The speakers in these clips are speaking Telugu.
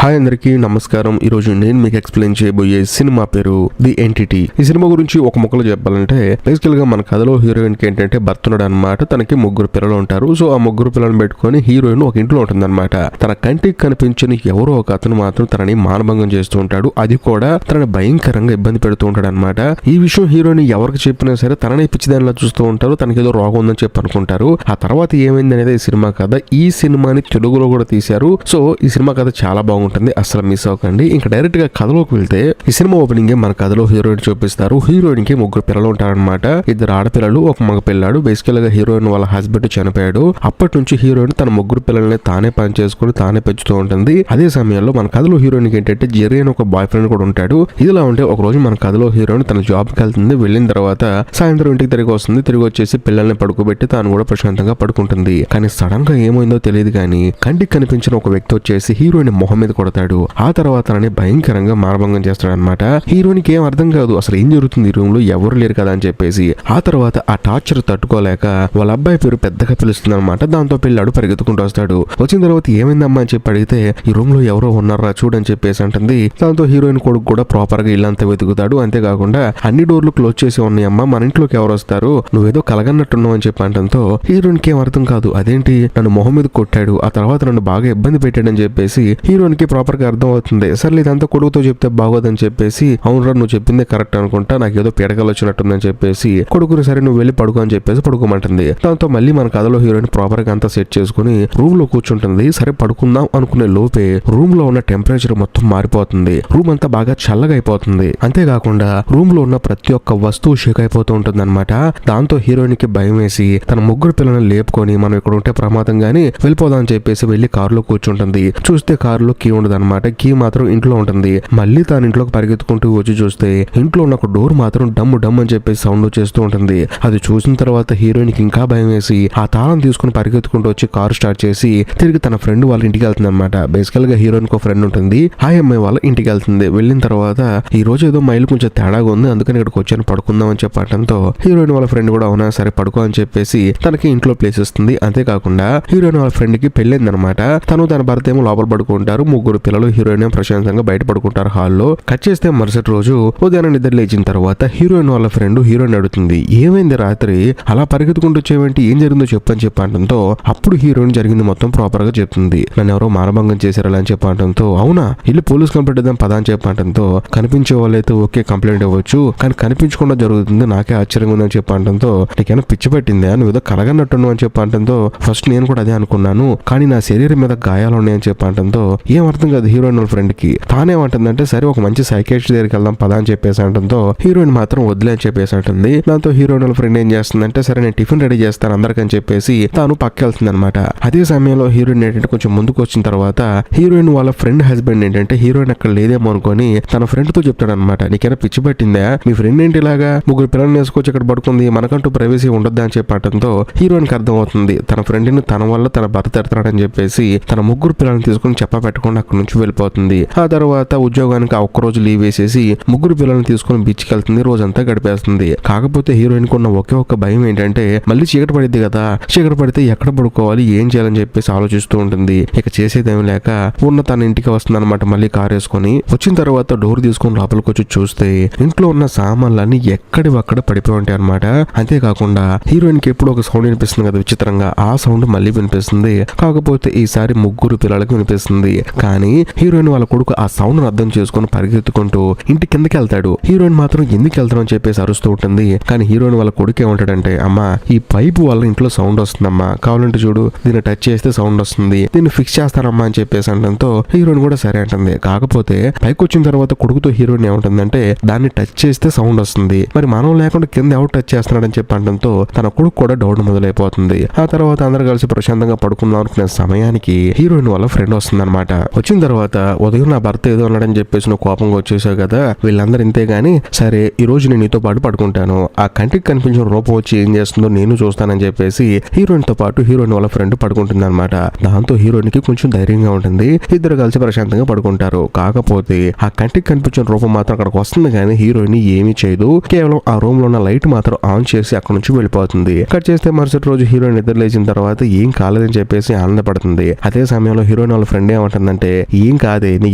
హాయ్ అందరికీ నమస్కారం. ఈరోజు నేను మీకు ఎక్స్ప్లెయిన్ చేయబోయే సినిమా పేరు ది ఎంటిటీ. ఈ సినిమా గురించి ఒక ముక్కలో చెప్పాలంటే బేసికల్ గా మన కథలో హీరోయిన్ కి ఏంటంటే భర్త ఉన్నాడు అనమాట. తనకి ముగ్గురు పిల్లలు ఉంటారు. సో ఆ ముగ్గురు పిల్లలను పెట్టుకొని హీరోయిన్ ఒక ఇంట్లో ఉంటుంది అనమాట. తన కంటికి కనిపించని ఎవరో ఒక అతను మాత్రం తనని మానభంగం చేస్తూ ఉంటాడు. అది కూడా తనని భయంకరంగా ఇబ్బంది పెడుతూ ఉంటాడు అనమాట. ఈ విషయం హీరోయిన్ ఎవరికి చెప్పినా సరే తనని పిచ్చిదానిలా చూస్తూ ఉంటారు. తనకి ఏదో రోగం ఉందని చెప్పి అనుకుంటారు. ఆ తర్వాత ఏమైంది అనేది ఈ సినిమా కథ. ఈ సినిమాని తెలుగులో కూడా తీశారు. సో ఈ సినిమా కథ చాలా బాగుంటుంది, అసలు మిస్ అవ్వకండి. ఇంకా డైరెక్ట్ గా కథలోకి వెళ్తే ఈ సినిమా ఓపెనింగ్ మన కథలో హీరోయిన్ చూపిస్తారు. హీరోయిన్ కి ముగ్గురు పిల్లలు ఉంటారనమాట. ఇద్దరు ఆడపిల్లలు, ఒక మగ పిల్లాడు. బేసికల్ గా హీరోయిన్ వాళ్ళ హస్బెండ్ చనిపోయాడు. అప్పటి నుంచి హీరోయిన్ తన ముగ్గురు పిల్లల్ని తానే పని చేసుకుని తానే పెంచుతూ ఉంటుంది. అదే సమయంలో మన కథలో హీరోయిన్ కి ఏంటంటే జెర్రీ అని ఒక బాయ్ ఫ్రెండ్ కూడా ఉంటాడు. ఇదిలా ఉంటే ఒక రోజు మన కథలో హీరోయిన్ తన జాబ్ కి వెళ్తుంది. వెళ్ళిన తర్వాత సాయంత్రం ఇంటికి తిరిగి వస్తుంది. తిరిగి వచ్చేసి పిల్లల్ని పడుకోబెట్టి తాను కూడా ప్రశాంతంగా పడుకుంటుంది. కానీ సడన్ గా ఏమైందో తెలియదు కానీ కంటికి కనిపించిన ఒక వ్యక్తి వచ్చేసి హీరోయిన్ మొహం మీద కొడతాడు. ఆ తర్వాత తనని భయంకరంగా మానభంగం చేస్తాడు అనమాట. హీరోయిన్కి ఏం అర్థం కాదు, అసలు ఏం జరుగుతుంది ఈ రూమ్ లో, ఎవరు లేరు కదా అని చెప్పేసి. ఆ తర్వాత ఆ టార్చర్ తట్టుకోలేక వాళ్ళ అబ్బాయి పేరు పెద్దగా పిలుస్తుంది అనమాట. దాంతో పిల్లాడు పరిగెత్తుకుంటూ వస్తాడు. వచ్చిన తర్వాత ఏమైందమ్మా అని చెప్పి అడిగితే ఈ రూమ్ లో ఎవరో ఉన్నారా చూడని చెప్పేసి అంటుంది. దాంతో హీరోయిన్ కొడుకు కూడా ప్రాపర్ గా ఇల్లంతా వెతుకుతాడు. అంతేకాకుండా అన్ని డోర్లు క్లోజ్ చేసి ఉన్నాయమ్మా, మన ఇంట్లోకి ఎవరు వస్తారు, నువ్వేదో కలగన్నట్టున్నావు అని చెప్పి అంటంతో హీరోయిన్ కి ఏం అర్థం కాదు. అదేంటి నన్ను మొహం మీద కొట్టాడు, ఆ తర్వాత నన్ను బాగా ఇబ్బంది పెట్టాడని చెప్పేసి హీరోయిన్ కి ప్రాపర్ గా అర్థం అవుతుంది. సర్లే ఇదంతా కొడుకుతో చెప్తే బాగోదని చెప్పేసి అవునరా నువ్వు చెప్పిందే కరెక్ట్ అనుకుంటా, నాకు ఏదో పీడకలు వచ్చినట్టుందని చెప్పేసి కొడుకుని సరే నువ్వు వెళ్ళి పడుకో అని చెప్పేసి పడుకోమంటుంది. దాంతో మళ్ళీ మన కథలో హీరోయిన్ ప్రాపర్ గా అంతా సెట్ చేసుకుని రూమ్ లో కూర్చుంటుంది. సరే పడుకుందాం అనుకునే లోపే రూమ్ లో ఉన్న టెంపరేచర్ మొత్తం మారిపోతుంది. రూమ్ అంతా బాగా చల్లగా అయిపోతుంది. అంతేకాకుండా రూమ్ లో ఉన్న ప్రతి ఒక్క వస్తువు షేక్ అయిపోతూ ఉంటుంది అనమాట. దాంతో హీరోయిన్ కి భయం వేసి తన ముగ్గురు పిల్లలను లేపుకొని మనం ఇక్కడ ఉంటే ప్రమాదం గానీ వెళ్ళిపోదాం అని చెప్పేసి వెళ్లి కారులో కూర్చుంటుంది. చూస్తే కారులో కీ ఉండదు అనమాట. కీ మాత్రం ఇంట్లో ఉంటుంది. మళ్ళీ తాను ఇంట్లోకి పరిగెత్తుకుంటూ వచ్చి చూస్తే ఇంట్లో ఉన్న ఒక డోర్ మాత్రం డమ్ డమ్ అని చెప్పేసి సౌండ్ చేస్తూ ఉంటుంది. అది చూసిన తర్వాత హీరోయిన్ కి ఇంకా భయం వేసి ఆ తాళం తీసుకుని పరిగెత్తుకుంటూ వచ్చి కారు స్టార్ట్ చేసి తిరిగి తన ఫ్రెండ్ వాళ్ళ ఇంటికి వెళ్తుంది అనమాట. బేసికల్ గా హీరోయిన్ కు ఫ్రెండ్ ఉంటుంది. ఆ అమ్మాయి వాళ్ళ ఇంటికి వెళ్తుంది. వెళ్ళిన తర్వాత ఈ రోజు ఏదో మైలు కొంచెం తేడాగా ఉంది, అందుకని ఇక్కడికి వచ్చాను పడుకుందాం అని చెప్పడంతో హీరోయిన్ వాళ్ళ ఫ్రెండ్ కూడా అవునా సరే పడుకో అని చెప్పేసి తనకి ఇంట్లో ప్లేస్ ఇస్తుంది. అంతేకాకుండా హీరోయిన్ వాళ్ళ ఫ్రెండ్ కి పెళ్ళిందనమాట. తను తన భర్త ఏమో లోపల పడుకుంటారు. ముగ్గురు పిల్లలు హీరోయిన్ ప్రశాంతంగా బయట పడుకుంటారు హాల్లో. కట్ చేస్తే మరుసటి రోజు ఉదయాన్నే నిద్ర లేచిన తర్వాత హీరోయిన్ వాళ్ళ ఫ్రెండ్ హీరోయిన్ అడుగుతుంది, ఏమైంది రాత్రి అలా పరిగెత్తుకుంటూ వచ్చేవేంటి, ఏం జరిగిందో చెప్పని చెప్పడంతో అప్పుడు హీరోయిన్ జరిగింది మొత్తం ప్రాపర్ గా చెప్తుంది. నన్ను ఎవరో మానభంగం చేశారు అలా అని చెప్పడంతో అవునా ఇల్లు పోలీస్ కంప్లైంట్ ఇద్దాం పదా అని చెప్పడంతో కనిపించే వాళ్ళైతే ఓకే కంప్లైంట్ ఇవ్వచ్చు, కానీ కనిపించకుండా జరుగుతుంది నాకే ఆశ్చర్యంగా ఉందని చెప్పడంతో నీకేమైనా పిచ్చి పట్టిందా, నువ్వు ఏదో కలగన్నట్టున్నావు అని చెప్పడంతో ఫస్ట్ నేను కూడా అదే అనుకున్నాను, కానీ నా శరీరం మీద గాయాలు ఉన్నాయని చెప్పడంతో ఏం అర్థం కాదు హీరోయిన్ వాళ్ళ ఫ్రెండ్ కి. తానేమంటుందంటే సరే ఒక మంచి సైకియాట్రిస్ట్ దగ్గరికి వెళ్దాం పదా అని చెప్పేసి అంటంతో హీరోయిన్ మాత్రం వదిలే అని చెప్పేసి అంటుంది. దాంతో హీరోయిన్ వాళ్ళ ఫ్రెండ్ ఏం చేస్తుందంటే సరే నేను టిఫిన్ రెడీ చేస్తాను అందరికని చెప్పేసి తాను పక్క వెళ్తుంది అనమాట. అదే సమయంలో హీరోయిన్ ఏంటంటే కొంచెం ముందుకు వచ్చిన తర్వాత హీరోయిన్ వాళ్ళ ఫ్రెండ్ హస్బెండ్ ఏంటంటే హీరోయిన్ అక్కడ లేదేమో అనుకొని తన ఫ్రెండ్ తో చెప్తాడు అనమాట, నీకైనా పిచ్చి పట్టిందా, మీ ఫ్రెండ్ ఏంటి ఇలాగా ముగ్గురు పిల్లల్ని వేసుకొచ్చి ఇక్కడ పడుకుంది, మనకంటూ ప్రైవసీ ఉండొద్దా అని చెప్పడంతో హీరోయిన్ కి అర్థం అవుతుంది తన ఫ్రెండ్ ని తన వల్ల తన భర్త ఎడతాడని చెప్పేసి తన ముగ్గురు పిల్లల్ని తీసుకుని చెప్ప పెట్టుకుని అక్కడ నుంచి వెళ్ళిపోతుంది. ఆ తర్వాత ఉద్యోగానికి ఆ ఒక్కరోజు లీవ్ వేసేసి ముగ్గురు పిల్లల్ని తీసుకుని బీచ్కి వెళ్తుంది. రోజంతా గడిపేస్తుంది. కాకపోతే హీరోయిన్ కున్న ఒకే ఒక్క భయం ఏంటంటే మళ్ళీ చీకటి పడిద్ది కదా, చీకటి పడితే ఎక్కడ పడుకోవాలి ఏం చేయాలని చెప్పేసి ఆలోచిస్తూ ఉంటుంది. ఇక చేసేదేమి లేక ఉన్న తన ఇంటికి వస్తుంది అనమాట. మళ్ళీ కారు వేసుకొని వచ్చిన తర్వాత డోర్ తీసుకుని లోపలికి వచ్చి చూస్తే ఇంట్లో ఉన్న సామాన్లన్నీ ఎక్కడివక్కడ పడిపోయి ఉంటాయి అనమాట. అంతేకాకుండా హీరోయిన్ కి ఎప్పుడు ఒక సౌండ్ వినిపిస్తుంది కదా విచిత్రంగా, ఆ సౌండ్ మళ్ళీ వినిపిస్తుంది. కాకపోతే ఈసారి ముగ్గురు పిల్లలకి వినిపిస్తుంది. కానీ హీరోయిన్ వాళ్ళ కొడుకు ఆ సౌండ్ అర్థం చేసుకుని పరిగెత్తుకుంటూ ఇంటి కిందకి వెళ్తాడు. హీరోయిన్ మాత్రం ఎందుకు వెళ్తాను అని చెప్పేసి అరుస్తూ ఉంటుంది. కానీ హీరోయిన్ వాళ్ళ కొడుకు ఏమంటాడంటే అమ్మా ఈ పైపు వల్ల ఇంట్లో సౌండ్ వస్తుందమ్మా, కావాలంటే చూడు దీన్ని టచ్ చేస్తే సౌండ్ వస్తుంది, దీన్ని ఫిక్స్ చేస్తారమ్మా అని చెప్పేసి అనడంతో హీరోయిన్ కూడా సరే అంటుంది. కాకపోతే పైకి వచ్చిన తర్వాత కొడుకుతో హీరోయిన్ ఏమంటుందంటే దాన్ని టచ్ చేస్తే సౌండ్ వస్తుంది, మరి మనం లేకుండా కింద ఎవరు టచ్ చేస్తున్నాడని చెప్పి అనడంతో తన కొడుకు కూడా డౌట్ మొదలైపోతుంది. ఆ తర్వాత అందరు కలిసి ప్రశాంతంగా పడుకుందాం అనుకునే సమయానికి హీరోయిన్ వాళ్ళ ఫ్రెండ్ వస్తుంది అనమాట. వచ్చిన తర్వాత ఉదయం నా భర్త ఏదో అన్నాడని చెప్పేసి నువ్వు కోపంగా వచ్చేసావు కదా, వీళ్ళందరూ ఇంతే గానీ సరే ఈ రోజు నేను నీతో పాటు పడుకుంటాను, ఆ కంటికి కనిపించిన రూపం వచ్చి ఏం చేస్తుందో నేను చూస్తానని చెప్పేసి హీరోయిన్ తో పాటు హీరోయిన్ వాళ్ళ ఫ్రెండ్ పడుకుంటుంది అనమాట. దాంతో హీరోయిన్ కి కొంచెం ధైర్యంగా ఉంటుంది. ఇద్దరు కలిసి ప్రశాంతంగా పడుకుంటారు. కాకపోతే ఆ కంటికి కనిపించిన రూపం మాత్రం అక్కడికి వస్తుంది కానీ హీరోయిన్ ఏమీ చేయదు. కేవలం ఆ రూమ్ లో ఉన్న లైట్ మాత్రం ఆన్ చేసి అక్కడ నుంచి వెళ్ళిపోతుంది. కట్ చేస్తే మరుసటి రోజు హీరోయిన్ నిద్ర లేచిన తర్వాత ఏం కాలేదని చెప్పేసి ఆనందపడుతుంది. అదే సమయంలో హీరోయిన్ వాళ్ళ ఫ్రెండ్ ఏమంటుందంటే చెప్తుందంటే ఏం కాదే నీ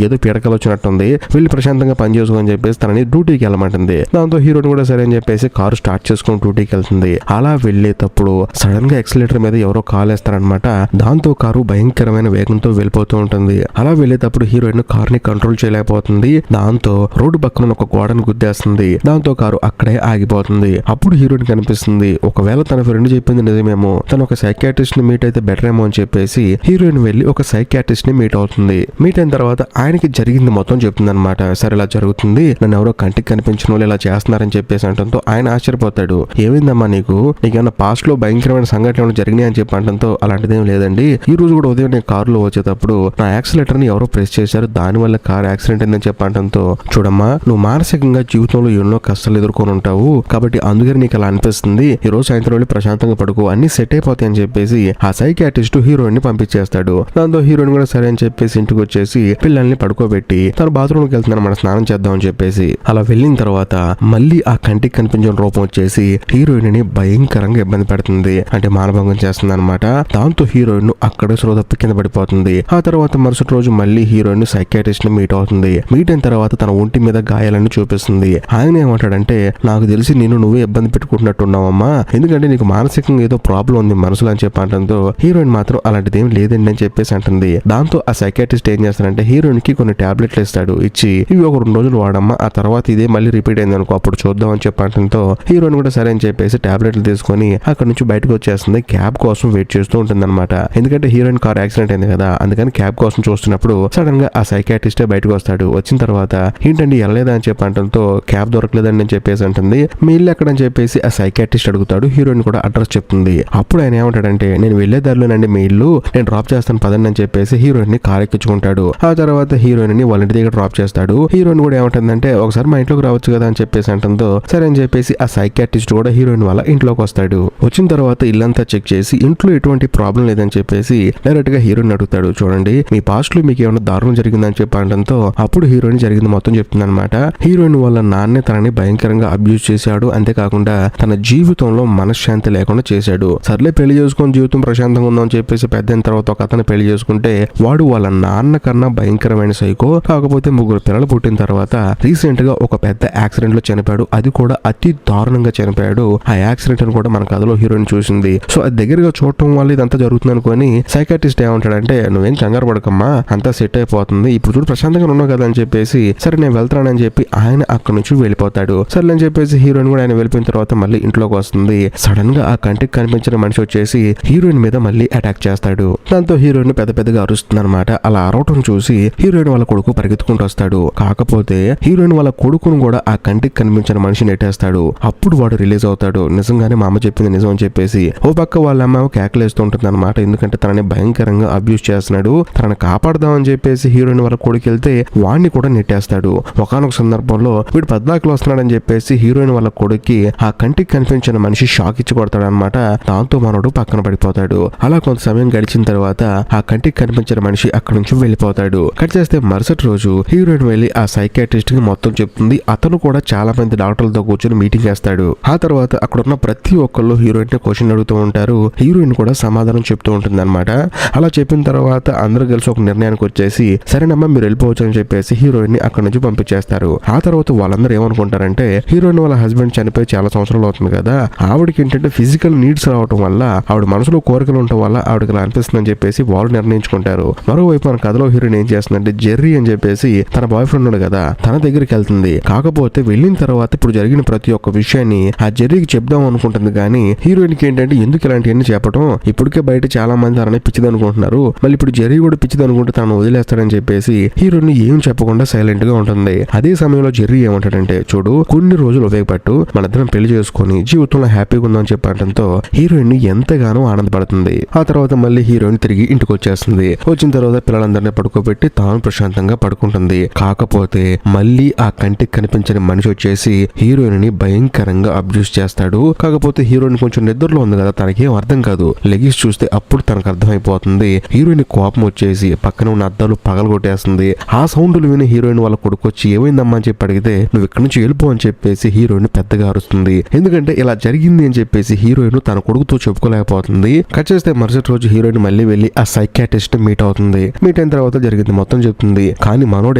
ఏదో పీడకలు వచ్చినట్టుంది వెళ్ళి ప్రశాంతంగా పని చేసుకోని చెప్పేసి తనని డ్యూటీకి వెళ్ళమంటుంది. దాంతో హీరోయిన్ కూడా సరే అని చెప్పేసి కారు స్టార్ట్ చేసుకుని డ్యూటీకి వెళ్తుంది. అలా వెళ్ళేటప్పుడు సడన్ గా ఎక్సిలేటర్ మీద ఎవరో కాల్ వేస్తారనమాట. దాంతో కారు భయంకరమైన వేగంతో వెళ్ళిపోతూ ఉంటుంది. అలా వెళ్ళేటప్పుడు హీరోయిన్ కారుని కంట్రోల్ చేయలేకపోతుంది. దాంతో రోడ్డు పక్కన ఒక గోడను గుద్దేస్తుంది. దాంతో కారు అక్కడే ఆగిపోతుంది. అప్పుడు హీరోయిన్ కనిపిస్తుంది. ఒకవేళ తన ఫ్రెండ్ చెప్పింది నిజమేమో, తను ఒక సైకియాట్రిస్ట్ ని మీట్ అయితే బెటర్ ఏమో అని చెప్పేసి హీరోయిన్ వెళ్ళి ఒక సైకియాట్రిస్ట్ ని మీట్ అవుతుంది. మీట్ అయిన తర్వాత ఆయనకి జరిగింది మొత్తం చెప్తుంది అనమాట. సరే ఇలా జరుగుతుంది, నన్ను ఎవరో కంటికి కనిపించిన వాళ్ళు ఇలా చేస్తున్నారని చెప్పేసి అంటంతో ఆయన ఆశ్చర్యపోతాడు. ఏమైందమ్మా నీకేమన్నా పాస్ట్ లో భయంకరమైన సంఘటనలు జరిగినాయి అని చెప్పి అంటంతో అలాంటిదేం లేదండి. ఈ రోజు కూడా ఉదయం నేను కారులో వచ్చేటప్పుడు నా యాక్సిలేటర్ ని ఎవరో ప్రెస్ చేశారు, దాని వల్ల కార్ యాక్సిడెంట్ అయిందని చెప్పంటంతో చూడమ్మా నువ్వు మానసికంగా జీవితంలో ఎన్నో కష్టాలు ఎదుర్కొని ఉంటావు కాబట్టి అందుకని నీకు అలా అనిపిస్తుంది. ఈ రోజు సాయంత్రం వెళ్ళి ప్రశాంతంగా పడుకో, అన్ని సెట్ అయిపోతాయి అని చెప్పేసి ఆ సైకియాట్రిస్ట్ హీరోయిన్ ని పంపించేస్తాడు. దాంతో హీరోయిన్ కూడా సరే అని చెప్పేసి ఇంటికి వచ్చేసి పిల్లల్ని పడుకోబెట్టి తను బాత్రూమ్ కి వెళ్తున్నాను మన స్నానం చేద్దాం అని చెప్పేసి అలా వెళ్ళిన తర్వాత మళ్ళీ ఆ కంటికి కనిపించిన రూపం వచ్చేసి హీరోయిన్ ని భయంకరంగా ఇబ్బంది పెడుతుంది, అంటే మానభంగం చేస్తుంది అనమాట. దాంతో హీరోయిన్ అక్కడే శ్రోతప్పి కింద పడిపోతుంది. ఆ తర్వాత మరుసటి రోజు మళ్ళీ హీరోయిన్ సైకియాట్రిస్ట్ ని మీట్ అవుతుంది. మీట్ అయిన తర్వాత తన ఒంటి మీద గాయాలను చూపిస్తుంది. ఆయన ఏమంటాడంటే నాకు తెలిసి నువ్వే ఇబ్బంది పెట్టుకుంటున్నట్టున్నావమ్మా, ఎందుకంటే నీకు మానసికంగా ఏదో ప్రాబ్లం ఉంది మనసులో అని చెప్పడంతో హీరోయిన్ మాత్రం అలాంటిది ఏం లేదండి అని చెప్పేసి అంటుంది. దాంతో ఆ సైకియాట్రిస్ట్ ఏం చేస్తాడంటే హీరోయిన్ కి కొన్ని టాబ్లెట్లు ఇస్తాడు. ఇచ్చి ఇవి ఒక 2 రోజులు వాడమ్మా, ఆ తర్వాత ఇదే మళ్ళీ రిపీట్ అయింది అనుకో అప్పుడు చూద్దాం అని చెప్పడంతో హీరోయిన్ కూడా సరే అని చెప్పేసి టాబ్లెట్లు తీసుకొని అక్కడ నుంచి బయటకు వచ్చేస్తుంది. క్యాబ్ కోసం వెయిట్ చేస్తూ ఉంటుంది అనమాట. ఎందుకంటే హీరోయిన్ కార్ యాక్సిడెంట్ అయింది కదా, అందుకని క్యాబ్ కోసం చూస్తున్నప్పుడు సడన్ గా ఆ సైకియాట్రిస్టే బయటకు వస్తాడు. వచ్చిన తర్వాత ఏంటండి వెళ్ళలేదా అని చెప్పడంతో క్యాబ్ దొరకలేదని అని చెప్పేసి అంటుంది. మీ ఇల్లు ఎక్కడని చెప్పేసి ఆ సైకియాట్రిస్ట్ అడుగుతాడు. హీరోయిన్ కూడా అడ్రస్ చెప్తుంది. అప్పుడు ఆయన ఏమంటాడంటే నేను వెళ్లే దారిలోనండి మీ ఇల్లు, నేను డ్రాప్ చేస్తాను పదండి అని చెప్పేసి హీరోయిన్ ని కార్ ఎక్కించుకుంటాడు. ఆ తర్వాత హీరోయిన్ ని వాళ్ళ ఇంటి దగ్గర డ్రాప్ చేస్తాడు. హీరోయిన్ కూడా ఏమంటుందంటే ఒకసారి మా ఇంట్లోకి రావచ్చు కదా అని చెప్పేసి అంటుందో సరే అని చెప్పేసి ఆ సైకియాట్రిస్ట్ కూడా హీరోయిన్ వాళ్ళ ఇంట్లోకి వస్తాడు. వచ్చిన తర్వాత ఇల్లంతా చెక్ చేసి ఇంట్లో ఎటువంటి ప్రాబ్లం లేదని చెప్పేసి డైరెక్ట్ గా హీరోయిన్ అడుగుతాడు. చూడండి మీ పాస్ట్ లో మీకు ఏమైనా దారుణం జరిగిందని చెప్పి అనడంతో అప్పుడు హీరోయిన్ జరిగింది మొత్తం చెప్తుంది అనమాట. హీరోయిన్ వాళ్ళ నాన్నే తనని భయంకరంగా అబ్యూజ్ చేశాడు, అంతేకాకుండా తన జీవితంలో మనశ్శాంతి లేకుండా చేశాడు. సర్లే పెళ్లి చేసుకుని జీవితం ప్రశాంతంగా ఉందని చెప్పేసి పెద్ద అయిన తర్వాత ఒక అతను పెళ్లి చేసుకుంటే వాడు వాళ్ళ నాన్న కన్నా భయంకరమైన సైకో. కాకపోతే 3 పిల్లలు పుట్టిన తర్వాత రీసెంట్ గా ఒక పెద్ద యాక్సిడెంట్ లో చనిపోయాడు, అది కూడా అతి దారుణంగా చనిపోయాడు. ఆ యాక్సిడెంట్ ని కూడా మన కథలో హీరోయిన్ చూసింది. సో అది దగ్గరగా చూడటం వల్ల ఇదంతా జరుగుతుంది అనుకొని సైకాట్రిస్ట్ ఏమంటాడంటే నువ్వేం కంగారు పడకమ్మా, అంతా సెట్ అయిపోతుంది, ఇప్పుడు చూడు ప్రశాంతంగా ఉన్నావు కదా అని చెప్పేసి సరే నేను వెళ్తానని చెప్పి ఆయన అక్కడ నుంచి వెళ్ళిపోతాడు. సరే అని చెప్పేసి హీరోయిన్ కూడా ఆయన వెళ్ళిపోయిన తర్వాత మళ్ళీ ఇంట్లోకి వస్తుంది. సడన్ గా ఆ కంటికి కనిపించిన మనిషి వచ్చేసి హీరోయిన్ మీద మళ్ళీ అటాక్ చేస్తాడు. దాంతో హీరోయిన్ పెద్దగా అరుస్తుంది అనమాట. అలా అరవటం చూసి హీరోయిన్ వాళ్ళ కొడుకు పరిగెత్తుకుంటూ వస్తాడు. కాకపోతే హీరోయిన్ వాళ్ళ కొడుకును కూడా ఆ కంటికి కనిపించిన మనిషి నెట్టేస్తాడు. అప్పుడు వాడు రిలీజ్ అవుతాడు. నిజంగానే మా అమ్మ చెప్పింది నిజం అని చెప్పేసి ఓ పక్క వాళ్ళ అమ్మ కేకలేస్తూ ఉంటుంది అనమాట. ఎందుకంటే తనని భయంకరంగా అబ్యూస్ చేస్తున్నాడు. తనని కాపాడదామని చెప్పేసి హీరోయిన్ వాళ్ళ కొడుకు వెళ్తే వాడిని కూడా నెట్టేస్తాడు. ఒకానొక సందర్భంలో వీడు పద్దాకులు వస్తున్నాడని చెప్పేసి హీరోయిన్ వాళ్ళ కొడుక్కి ఆ కంటికి కనిపించిన మనిషి షాక్ ఇచ్చి కొడతాడు అనమాట. దాంతో మనోడు పక్కన పడిపోతాడు. అలా కొంత సమయం గడిచిన తర్వాత ఆ కంటికి కనిపించిన మనిషి అక్కడి నుంచి వెళ్ళిపోతాడు. కట్ చేస్తే మరుసటి రోజు హీరోయిన్ వెళ్ళి ఆ సైకియాట్రిస్ట్ కి మొత్తం చెప్తుంది. అతను కూడా చాలా మంది డాక్టర్లతో కూర్చొని మీటింగ్ చేస్తాడు. ఆ తర్వాత అక్కడ ఉన్న ప్రతి ఒక్కళ్ళు హీరోయిన్ ని క్వశ్చన్ అడుగుతూ ఉంటారు. హీరోయిన్ కూడా సమాధానం చెప్తూ ఉంటుంది అనమాట. అలా చెప్పిన తర్వాత అందరూ కలిసి ఒక నిర్ణయానికి వచ్చేసి సరేనమ్మా మీరు వెళ్ళిపోవచ్చు అని చెప్పేసి హీరోయిన్ ని అక్కడ నుంచి పంపించేస్తారు. ఆ తర్వాత వాళ్ళందరూ ఏమనుకుంటారంటే హీరోయిన్ వాళ్ళ హస్బెండ్ చనిపోయి చాలా సంవత్సరాలు అవుతుంది కదా, ఆవిడకి ఏంటంటే ఫిజికల్ నీడ్స్ రావడం వల్ల ఆవిడ మనసులో కోరికలు ఉండటం వల్ల ఆవిడకి ఇలా అనిపిస్తుందని చెప్పేసి వాళ్ళు నిర్ణయించుకుంటారు. మరోవైపు మన కథలో హీరోయిన్ ఏం చేస్తుందంటే జెర్రీ అని చెప్పేసి తన బాయ్ ఫ్రెండ్ ఉన్నాడు కదా తన దగ్గరికి వెళ్తుంది. కాకపోతే వెళ్ళిన తర్వాత ఇప్పుడు జరిగిన ప్రతి ఒక్క విషయాన్ని ఆ జెర్రీకి చెప్దాం అనుకుంటుంది. కానీ హీరోయిన్ కి ఏంటంటే ఎందుకు ఇలాంటివన్నీ చెప్పడం, ఇప్పటికే బయట చాలా మంది తనని పిచ్చిది అనుకుంటున్నారు, మళ్ళీ ఇప్పుడు జెర్రీ కూడా పిచ్చిది అనుకుంటే తను వదిలేస్తాడని చెప్పేసి హీరోయిన్ ఏం చెప్పకుండా సైలెంట్ గా ఉంటుంది. అదే సమయంలో జెర్రీ ఏమంటాడంటే చూడు కొన్ని రోజులు ఉపయోగపట్టు మన ఇద్దరం పెళ్లి చేసుకుని జీవితంలో హ్యాపీగా ఉందని చెప్పడంతో హీరోయిన్ ఎంతగానో ఆనందపడుతుంది. ఆ తర్వాత మళ్ళీ హీరోయిన్ తిరిగి ఇంటికి వచ్చేస్తుంది. వచ్చిన తర్వాత పిల్లలందరినీ పడుకోబెట్టి తాను ప్రశాంతంగా పడుకుంటుంది. కాకపోతే మళ్ళీ ఆ కంటికి కనిపించని మనిషి వచ్చేసి హీరోయిన్ ని భయంకరంగా అబ్యూస్ చేస్తాడు. కాకపోతే హీరోయిన్ కొంచెం నిద్రలో ఉంది కదా తనకేం అర్థం కాదు. లెగిసి చూస్తే అప్పుడు తనకు అర్థమైపోతుంది. హీరోయిన్ కోపం వచ్చేసి పక్కన ఉన్న అద్దాలు పగలగొట్టేస్తుంది. ఆ సౌండ్లు విని హీరోయిన్ వాళ్ళ కొడుకు వచ్చి ఏమైందమ్మా అని చెప్పి అడిగితే నువ్వు ఇక్కడి నుంచి వెళ్ళిపో అని చెప్పేసి హీరోయిన్ పెద్దగా అరుస్తుంది. ఎందుకంటే ఇలా జరిగింది అని చెప్పేసి హీరోయిన్ తన కొడుకుతో చెప్పుకోలేకపోతుంది. కట్ చేస్తే మరుసటి రోజు హీరోయిన్ మళ్ళీ వెళ్ళి ఆ సైకియాట్రిస్ట్ మీట్ అవుతుంది. మీట్ అయిన తర్వాత జరిగింది మొత్తం చెప్తుంది. కానీ మనోడు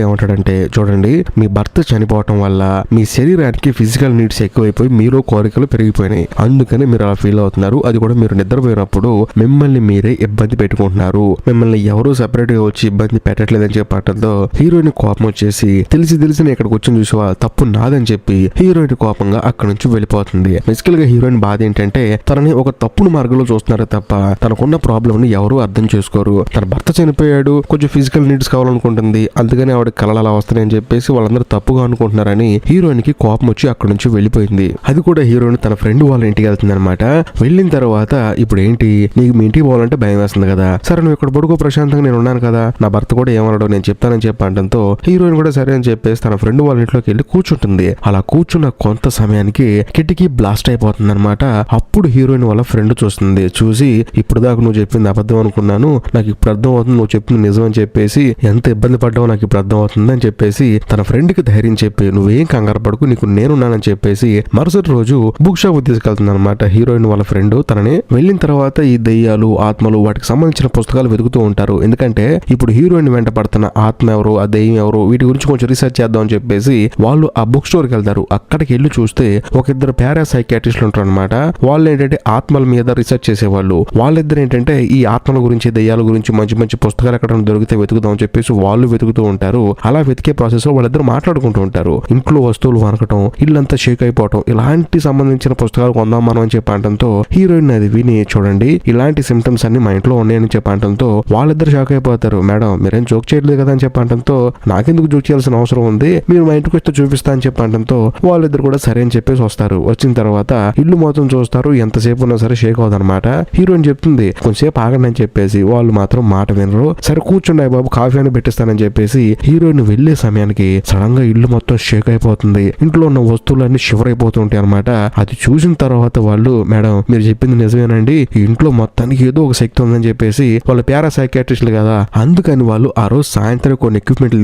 ఏమంటాడంటే, చూడండి మీ భర్త చనిపోవటం వల్ల మీ శరీరానికి ఫిజికల్ నీడ్స్ ఎక్కువైపోయి మీరు కోరికలు పెరిగిపోయినాయి, అందుకని మీరు అలా ఫీల్ అవుతున్నారు. అది కూడా మీరు నిద్రపోయినప్పుడు మిమ్మల్ని మీరే ఇబ్బంది పెట్టుకుంటున్నారు, మిమ్మల్ని ఎవరూ సెపరేట్ గా వచ్చి ఇబ్బంది పెట్టట్లేదని చెప్పడంతో హీరోయిన్ కోపం వచ్చేసి తెలిసి నేను ఇక్కడికి వచ్చి చూసావా, తప్పు నాదని చెప్పి హీరోయిన్ కోపంగా అక్కడ నుంచి వెళ్ళిపోతుంది. బేసికల్ గా హీరోయిన్ బాధ ఏంటంటే తనని ఒక తప్పుడు మార్గంలో చూస్తున్నారే తప్ప తనకున్న ప్రాబ్లం ని ఎవరు అర్థం చేసుకోరు. తన భర్త చనిపోయాడు, కొంచెం ఫిజికల్ నీడ్స్ కావాలనుకుంటుంది, అందుకని ఆవిడ కళలు అలా వస్తున్నాయని చెప్పేసి వాళ్ళందరూ తప్పుగా అనుకుంటున్నారని హీరోయిన్ కి కోపం వచ్చి అక్కడ నుంచి వెళ్ళిపోయింది. అది కూడా హీరోయిన్ తన ఫ్రెండ్ వాళ్ళ ఇంటికి వెళ్తుంది అనమాట. వెళ్ళిన తర్వాత ఇప్పుడు ఏంటి, నీకు మీ ఇంటికి పోవాలంటే భయం వేస్తుంది కదా, సరే నువ్వు ఇక్కడ పడుకో ప్రశాంతంగా, నేను ఉన్నాను కదా, నా భర్త కూడా ఏమన్నాడో నేను చెప్తానని చెప్పడంతో హీరోయిన్ కూడా సరే అని చెప్పేసి తన ఫ్రెండ్ వాళ్ళ ఇంట్లోకి వెళ్ళి కూర్చుంటుంది. అలా కూర్చున్న కొంత సమయానికి కిటికీ బ్లాస్ట్ అయిపోతుంది అనమాట. అప్పుడు హీరోయిన్ వాళ్ళ ఫ్రెండ్ చూస్తుంది. చూసి ఇప్పుడు దాకా నువ్వు చెప్పింది అబద్ధం అనుకున్నాను, నాకు ఇప్పుడు అర్థం అవుతుంది నువ్వు చెప్పింది నిజం అని చెప్పేసి, ఎంత ఇబ్బంది పడ్డావో నాకు ఇప్పుడు అర్థం అవుతుంది అని చెప్పేసి తన ఫ్రెండ్ కి ధైర్యం చెప్పి నువ్వేం కంగారు పడుకు, నీకు నేనున్నానని చెప్పేసి మరుసటి రోజు బుక్ షాప్ తీసుకెళ్తుంది అనమాట హీరోయిన్ వాళ్ళ ఫ్రెండ్. తనని వెళ్ళిన తర్వాత ఈ దెయ్యాలు ఆత్మలు వాటికి సంబంధించిన పుస్తకాలు వెతుకుతూ ఉంటారు. ఎందుకంటే ఇప్పుడు హీరోయిన్ వెంట పడుతున్న ఆత్మ ఎవరు, ఆ దెయ్యం ఎవరు, వీటి గురించి కొంచెం రీసెర్చ్ చేద్దాం అని చెప్పేసి వాళ్ళు ఆ బుక్ స్టోర్ కి వెళ్తారు. అక్కడికి వెళ్ళి చూస్తే ఒక ఇద్దరు పారాసైకియాట్రిస్టులు ఉంటారు అనమాట. వాళ్ళు ఏంటంటే ఆత్మల మీద రీసెర్చ్ చేసేవాళ్ళు. వాళ్ళిద్దరు ఏంటంటే ఈ ఆత్మల గురించి దెయ్యాల గురించి మంచి మంచి పుస్తకాలు ఎక్కడ దొరికితే వెతుకుదాం అని చెప్పేసి వాళ్ళు వెతుకుతూ ఉంటారు. అలా వెతికే ప్రాసెస్ లో వాళ్ళిద్దరు మాట్లాడుకుంటూ ఉంటారు. ఇంట్లో వస్తువులు వనకటం, ఇల్లంతా షేక్ అయిపోవటం, ఇలాంటి సంబంధించిన పుస్తకాలు కొందాం మనం అని చెప్పడంతో హీరోయిన్ అది విని చూడండి ఇలాంటి సిమ్టమ్స్ అన్ని మా ఇంట్లో ఉన్నాయని చెప్పడంతో వాళ్ళిద్దరు షాక్ అయిపోతారు. మేడం మీరేం జోక్ చేయలేదు కదా అని చెప్పడంతో నాకెందుకు జోక్ చేయాల్సిన అవసరం ఉంది, మీరు మా ఇంటికి వస్తే చూపిస్తా అని చెప్పడంతో వాళ్ళిద్దరు కూడా సరే అని చెప్పేసి వస్తారు. వచ్చిన తర్వాత ఇల్లు మొత్తం చూస్తారు, ఎంతసేపు ఉన్నా సరే షేక్ అవుదనమాట. హీరోయిన్ చెప్తుంది కొంచెంసేపు ఆగండి అని చెప్పేసి, వాళ్ళు మాత్రం మాట వినరు. సరే కూర్చుండే బాబు కాఫీ అని పెట్టిస్తానని చెప్పేసి హీరోయిన్ వెళ్లే సమయానికి సడన్ గా ఇల్లు మొత్తం షేక్ అయిపోతుంది. ఇంట్లో ఉన్న వస్తువులన్నీ షివర్ అయిపోతుంటాయి అనమాట. అది చూసిన తర్వాత వాళ్ళు మేడం మీరు చెప్పింది నిజమేనండి, ఈ ఇంట్లో మొత్తానికి ఏదో ఒక శక్తి ఉందని చెప్పేసి వాళ్ళు పారాసైకియాట్రిస్టులు కదా, అందుకని వాళ్ళు ఆ రోజు సాయంత్రం కొన్ని ఎక్విప్మెంట్లు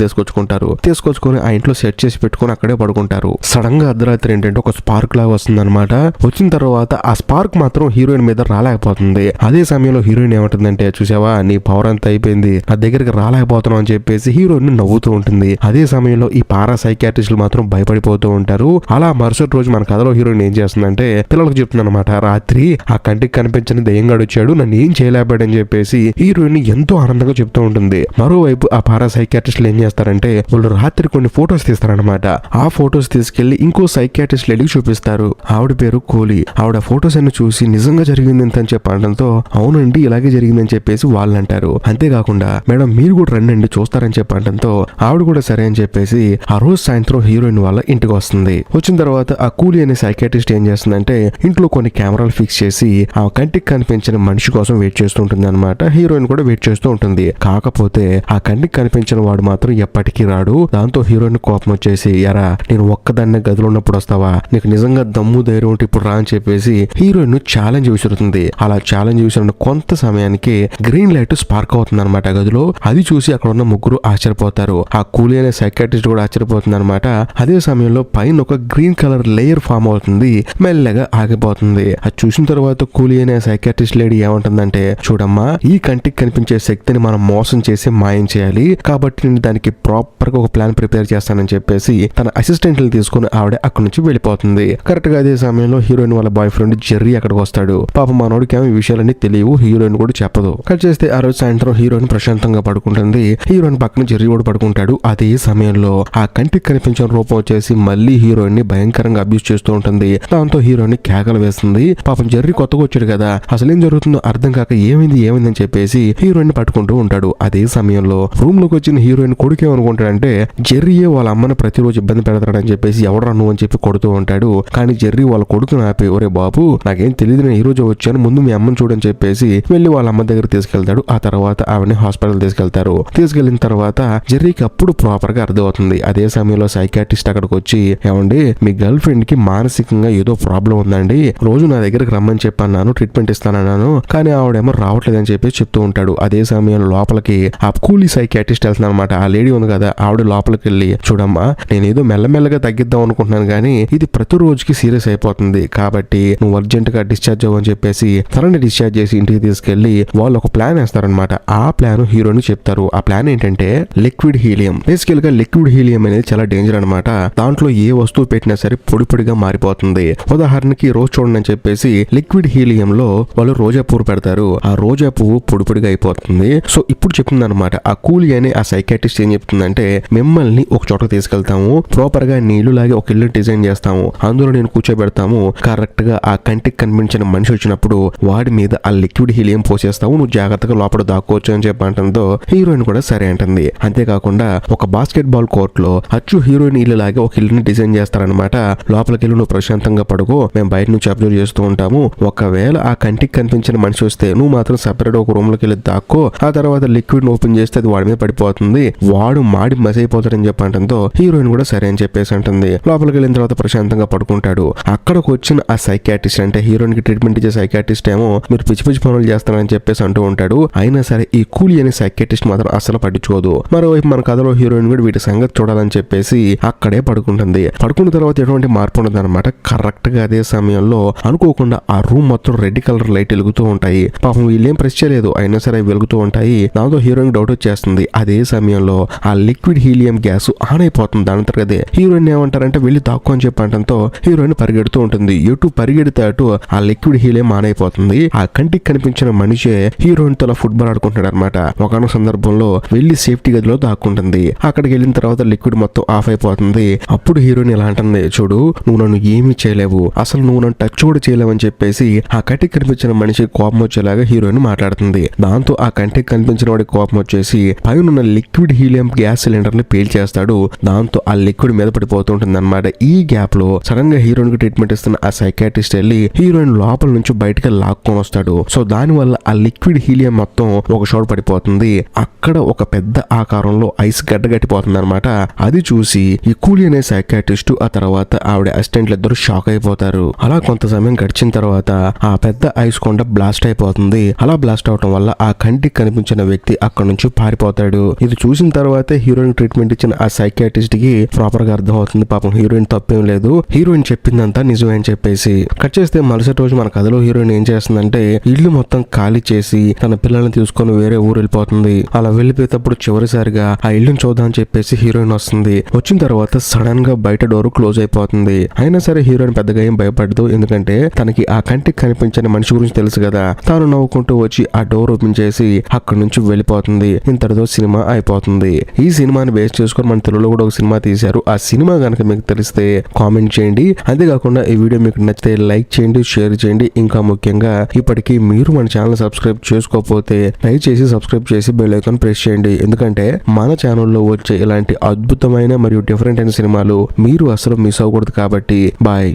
తీసుకొచ్చుకొని ఆ ఇంట్లో సెట్ చేసి పెట్టుకుని అక్కడే పడుకుంటారు. సడన్ గా అర్ధరాత్రి ఏంటంటే ఒక స్పార్క్ లాగా వస్తుంది అనమాట. వచ్చిన తర్వాత ఆ స్పార్క్ మాత్రం హీరోయిన్ మీద రాలేకపోతుంది. అదే సమయంలో హీరోయిన్ ఏమంటుందంటే చూసావా నీ పవర్ అంతా అయిపోయింది, నా దగ్గరికి రాలేకపోతున్నావు అని చెప్పేసి హీరోయిన్ నవ్వుతూ ఉంటుంది. అదే సమయంలో ఈ పారాసైకియాట్రిస్టులు మాత్రం భయపడిపోతూ ఉంటారు. అలా మరుసటి రోజు మన కథలో హీరోయిన్ ఏం చేస్తుందంటే పిల్లలకు చెప్తుంది అనమాట, రాత్రి ఆ కంటికి కనిపించిన దెయ్యంగాడు వచ్చాడు, నన్ను ఏం చేయలేపాడని చెప్పేసి హీరోయిన్ ఎంతో ఆనందంగా చెప్తూ ఉంటుంది. మరోవైపు ఆ పారాసైకియాట్రిస్టులు ఏం చేస్తారంటే వాళ్ళు రాత్రి కొన్ని ఫొటోస్ తీస్తారనమాట. ఆ ఫొటోస్ తీసుకెళ్లి ఇంకో సైకియాట్రిస్ట్ లేడీకి చూపిస్తారు. ఆవిడ పేరు కోలి. ఆవిడ ఫొటోస్ అన్ని చూసి నిజంగా జరిగింది అని చెప్పడంతో అవునండి ఇలాగే జరిగిందని చెప్పేసి వాళ్ళు అంటారు. అంతేకాకుండా మేడం మీరు కూడా రండి చూస్తారని చెప్పడంతో ఆవిడ కూడా సరే అని చెప్పేసి ఆ రోజు సాయంత్రం హీరోయిన్ వాళ్ళ ఇంటికి వస్తుంది. వచ్చిన తర్వాత ఆ కూలీ అనే సైకియాట్రిస్ట్ ఏం చేస్తుందంటే ఇంట్లో కొన్ని కెమెరాలు ఫిక్స్ చేసి ఆ కంటికి కనిపించిన మనిషి కోసం వెయిట్ చేస్తూ ఉంటుంది అనమాట. హీరోయిన్ కూడా వెయిట్ చేస్తూ ఉంటుంది. కాకపోతే ఆ కంటికి కనిపించిన వాడు మాత్రం ఎప్పటికీ రాడు. దాంతో హీరోయిన్ కోపం వచ్చేసి ఎరా నేను ఒక్కదాన్నే గదిలో ఉన్నప్పుడు వస్తావా, నీకు నిజంగా దమ్ము ధైర్యం ఉంటే ఇప్పుడు రా అని చెప్పేసి హీరోయిన్ ఛాలెంజ్ విసురుతుంది. అలా ఛాలెంజ్ విసిరిన కొంత సమయానికి గ్రీన్ లైట్ స్పార్క్ అవుతుంది అనమాట గదిలో. అది చూసి అక్కడ ఉన్న ముగ్గురు ఆశ్చర్యపోతారు. ఆ కూలీ అనే సైకియాట్రిస్ట్ కూడా ఆశ్చర్యపోతుంది అనమాట. అదే సమయంలో పైన ఒక గ్రీన్ కలర్ లేయర్ ఫామ్ అవుతుంది, మెల్లగా ఆగిపోతుంది. అది చూసిన తర్వాత కూలీ అనే సైకియాట్రిస్ట్ లేడీ ఏమంటుందంటే చూడమ్మా ఈ కంటికి కనిపించే శక్తిని మనం మోసం చేసి మాయం చేయాలి, కాబట్టి నేను దానికి ప్రాపర్ గా ఒక ప్లాన్ ప్రిపేర్ చేస్తానని చెప్పేసి తన అసిస్టెంట్లు తీసుకుని ఆవిడ అక్కడి నుంచి వెళ్ళిపోతుంది. కరెక్ట్ గా అదే సమయంలో హీరోయిన్ వాళ్ళ బాయ్ ఫ్రెండ్ జెర్రీ అక్కడికి వస్తాడు. పాప మనోడికి ఏమో ఈ విషయాలన్నీ తెలియవు, హీరోయిన్ కూడా చెప్పదు. కట్ చేస్తే ఆ రోజు సాయంత్రం హీరోయిన్ ప్రశాంతంగా పడుకుంటుంది. హీరోయిన్ పక్కన జెర్రీ కూడా పడుకుంటాడు. అదే సమయంలో ఆ కంటికి కనిపించిన రూపం వచ్చేసి మళ్ళీ హీరోయిన్ ని భయంకరంగా అబ్యూస్ చేస్తూ ఉంటుంది. దాంతో హీరోయిన్ కేకలు వేస్తుంది. పాపం జెర్రీ కొత్తగా వచ్చాడు కదా, అసలు ఏం జరుగుతుందో అర్థం కాక ఏమైంది అని చెప్పేసి హీరోయిన్ పట్టుకుంటూ ఉంటాడు. అదే సమయంలో రూమ్ లోకి వచ్చిన హీరోయిన్ కొడుకు ఏమనుకుంటాడంటే జెర్రీయే వాళ్ళ అమ్మని ప్రతిరోజు ఇబ్బంది పెడతాడని చెప్పేసి ఎవడరా నువ్వు అని చెప్పి కొడుతూ ఉంటాడు. కానీ జెర్రీ వాళ్ళ కొడుకుని ఆపి ఒరే బాబు నాకేం తెలియదు, నేను ఈ రోజు వచ్చాను, ముందు మీ అమ్మని చూడని చెప్పేసి వెళ్ళి వాళ్ళ అమ్మ దగ్గర తీసుకెళ్తాడు. ఆ తర్వాత ఆవిడని హాస్పిటల్ తీసుకెళ్తారు. తీసుకెళ్లిన తర్వాత జెర్రీకి అప్పుడు ప్రాపర్ గా అర్థమవుతుంది. అదే సమయంలో సైకియాట్రిస్ట్ అక్కడికి వచ్చి ఏమండి మీ గర్ల్ ఫ్రెండ్ కి మానసికంగా ఏదో ప్రాబ్లం ఉందండి, రోజు నా దగ్గరకు రమ్మని చెప్పన్నాను, ట్రీట్మెంట్ ఇస్తానన్నాను, కానీ ఆవిడేమో రావట్లేదని చెప్పి చెప్తూ ఉంటాడు. అదే సమయంలో లోపలికి ఆ కూలీ సైకియాట్రిస్ట్ వెళ్తున్నా అనమాట. ఆ లేడీ ఉంది కదా ఆవిడ లోపలికి వెళ్ళి చూడమ్మా నేను ఏదో మెల్లమెల్లగా తగ్గిద్దాం అనుకుంటున్నాను కానీ ఇది ప్రతి రోజుకి సీరియస్ అయిపోతుంది, కాబట్టి నువ్వు అర్జెంట్ గా డిశ్చార్జ్ అవ్వని చెప్పేసి తనని డిశ్చార్జ్ చేసి ఇంటికి తీసుకెళ్లి వాళ్ళు ఒక ప్లాన్ వేస్తారనమాట. ఆ ప్లాన్ హీరోయిన్ హీరోయిన్ చెప్తారు. ఆ ప్లాన్ ఏంటంటే లిక్విడ్ హీలియం. బేసికల్ గా లిక్విడ్ హీలియం అనేది చాలా డేంజర్ అనమాట. దాంట్లో ఏ వస్తువు పెట్టినా సరే పొడి పొడిగా మారిపోతుంది. ఉదాహరణకి రోజు చూడండి అని చెప్పేసి లిక్విడ్ హీలియం లో వాళ్ళు రోజా పువ్వు పెడతారు. ఆ రోజా పువ్వు పొడి పొడిగా అయిపోతుంది. సో ఇప్పుడు చెప్తుంది అనమాట ఆ కూలీ అనే ఆ సైకాట్రిస్ట్ ఏం చెప్తుందంటే మిమ్మల్ని ఒక చోటకు తీసుకెళ్తాము, ప్రాపర్ గా నీళ్లు లాగే ఒక ఇల్లు డిజైన్ చేస్తాము, అందులో నేను కూర్చోబెడతాము, కరెక్ట్ గా ఆ కంటికి కనిపించిన మనిషి వచ్చినప్పుడు వాడి మీద ఆ లిక్విడ్ హీలియం పోసేస్తావు, నువ్వు జాగ్రత్తగా లోపల దాక్కోవచ్చు అని చెప్పంటంతో హీరోయిన్ కూడా సరే అంటుంది. అంతేకాకుండా ఒక బాస్కెట్ బాల్ కోర్ట్ లో అచ్చు హీరోయిన్ ఇల్లు లాగే ఒక ఇల్లుని డిజైన్ చేస్తారనమాట. లోపలికి వెళ్ళి నువ్వు ప్రశాంతంగా పడుకో, మేము బయట నుంచి అబ్జర్వ్ చేస్తూ ఉంటాము, ఒకవేళ ఆ కంటికి కనిపించిన మనిషి వస్తే నువ్వు మాత్రం సెపరేట్ ఒక రూమ్ లోకి వెళ్ళి దాక్కో, ఆ తర్వాత లిక్విడ్ ఓపెన్ చేస్తే అది వాడి మీద పడిపోతుంది, వాడు మాడి మసి అయిపోతాడని చెప్పంటంతో హీరోయిన్ కూడా సరే అని చెప్పేసి అంటుంది. లోపలికి వెళ్ళిన తర్వాత ప్రశాంతంగా పడుకుంటాడు. అక్కడికి వచ్చిన ఆ సైకాట్రిస్ట్ అంటే హీరోయిన్ కి ట్రీట్మెంట్ ఇచ్చే సైకాట్రిస్ట్ ఏమో మీరు పిచ్చి పిచ్చి పనులు చేస్తారని చెప్పేసి అంటూ ఉంటాడు. అయినా సరే ఈ కూలీ అనే సైకాట్రిస్ట్ మాత్రం అసలు పట్టించుకోదు. మరోవైపు మన కథలో హీరోయిన్ కూడా వీటి సంగతి చూడాలని చెప్పేసి అక్కడే పడుకుంటుంది. పడుకున్న తర్వాత ఎటువంటి మార్పు ఉండదు అనమాట. కరెక్ట్ గా అదే సమయంలో అనుకోకుండా ఆ రూమ్ మొత్తం రెడ్ కలర్ లైట్ వెలుగుతూ ఉంటాయి. పాపం వీళ్ళేం ప్రెస్ చేయలేదు, అయినా సరే అవి వెలుగుతూ ఉంటాయి. దాంతో హీరోయిన్ డౌట్ వచ్చేస్తుంది. అదే సమయంలో ఆ లిక్విడ్ హీలియం గ్యాస్ ఆన్ అయిపోతుంది. దాని తర్వాత హీరోయిన్ ఏమంటారంటే వెళ్ళి దాక్కు అని చెప్పంటంతో హీరోయిన్ పరిగెడుతూ ఉంటుంది. ఎటు పరిగెడితే అటు ఆ లిక్విడ్ హీలియం ఆన్ అయిపోతుంది. ఆ కంటికి కనిపించిన మనిషే హీరోయిన్ తో ఫుట్బాల్ ఆడుకుంటాడు అనమాట. ఒకనొక సందర్భంలో వెళ్లి సేఫ్టీ గదిలో దాక్కుంటుంది. అక్కడికి వెళ్ళిన తర్వాత లిక్విడ్ మొత్తం ఆఫ్ అయిపోతుంది. అప్పుడు హీరోయిన్ ఇలా అంటుంది, చూడు నువ్వు నన్ను ఏమీ చేయలేవు, అసలు నువ్వు నన్ను టచ్ కూడా చేయలేవు అని చెప్పేసి ఆ కంటికి కనిపించిన మనిషి కోపం వచ్చేలాగా హీరోయిన్ మాట్లాడుతుంది. దాంతో ఆ కంటికి కనిపించిన వాడి కోపం వచ్చేసి పైన లిక్విడ్ హీలియం గ్యాస్ సిలిండర్ ని పేల్చేస్తాడు. దాంతో ఆ లిక్విడ్ మీద పడిపోతుంటుంది అనమాట. ఈ గ్యాప్ లో సడన్ గా హీరోయిన్ కి ట్రీట్మెంట్ ఇస్తున్న ఆ సైకాట్రిస్ట్ వెళ్ళి హీరోయిన్ లోపల నుంచి బయటకి లాక్కొని వస్తాడు. సో దాని వల్ల ఆ లిక్విడ్ హీలియం మొత్తం ఒక చోట పడిపోతుంది. అక్కడ ఒక పెద్ద ఆకారంలో ఐస్ గడ్డ గట్టిపోతుంది అనమాట. అది చూసి ఈ కూలీ అనే సైకాట్రిస్ట్ ఆ తర్వాత ఆవిడ అసిస్టెంట్లు ఇద్దరు షాక్ అయిపోతారు. అలా కొంత సమయం గడిచిన తర్వాత ఆ పెద్ద ఐస్ కొండ బ్లాస్ట్ అయిపోతుంది. అలా బ్లాస్ట్ అవటం వల్ల ఆ కంటికి కనిపించిన వ్యక్తి అక్కడ నుంచి పారిపోతాడు. ఇది చూసిన తర్వాత హీరోయిన్ ట్రీట్మెంట్ ఇచ్చిన ఆ సైకాట్రిస్ట్ కి ప్రాపర్ గా అర్థం అవుతుంది, పాపం హీరోయిన్ తప్పేం లేదు, హీరోయిన్ చెప్పిందంతా నిజమే అని చెప్పేసి. కట్ చేస్తే మరుసటి రోజు మన కథలో హీరోయిన్ ఏం చేస్తుందంటే ఇల్లు మొత్తం ఖాళీ చేసి తన పిల్లల్ని తీసుకొని వేరే ఊరు వెళ్ళిపోతుంది. అలా వెళ్ళిపోయేటప్పుడు చివరిసారిగా ఆ ఇల్లుని చూద్దాం అని చెప్పేసి హీరోయిన్ వస్తుంది. వచ్చిన తర్వాత సడన్ గా బయట డోర్ క్లోజ్ అయిపోతుంది. అయినా సరే హీరోయిన్ పెద్దగా ఏం భయపడదు, ఎందుకంటే తనకి ఆ కంటికి కనిపించిన మనిషి గురించి తెలుసు కదా. తాను నవ్వుకుంటూ వచ్చి ఆ డోర్ ఓపెన్ చేసి అక్కడి నుంచి వెళ్ళిపోతుంది. ఇంతటితో సినిమా అయిపోతుంది. ఈ సినిమాని బేస్ చేసుకొని మన తెలుగులో కూడా ఒక సినిమా తీశారు. ఆ సినిమా కనుక మీకు తెలిస్తే కామెంట్ చేయండి. అంతేకాకుండా ఈ వీడియో మీకు నచ్చితే లైక్ చేయండి, షేర్ చేయండి. ఇంకా ముఖ్యంగా ఇప్పటికీ మీరు మన ఛానల్ సబ్స్క్రైబ్ చేసుకోకపోతే దయచేసి సబ్స్క్రైబ్ చేసి బెల్ ఐకాన్ ప్రెస్ చేయండి. ఎందుకంటే మన ఛానల్లో వచ్చే ఇలాంటి అద్భుతమైన మరియు డిఫరెంట్ అయిన సినిమాలు మీరు అసలు మిస్ అవ్వకూడదు కాబట్టి. బాయ్.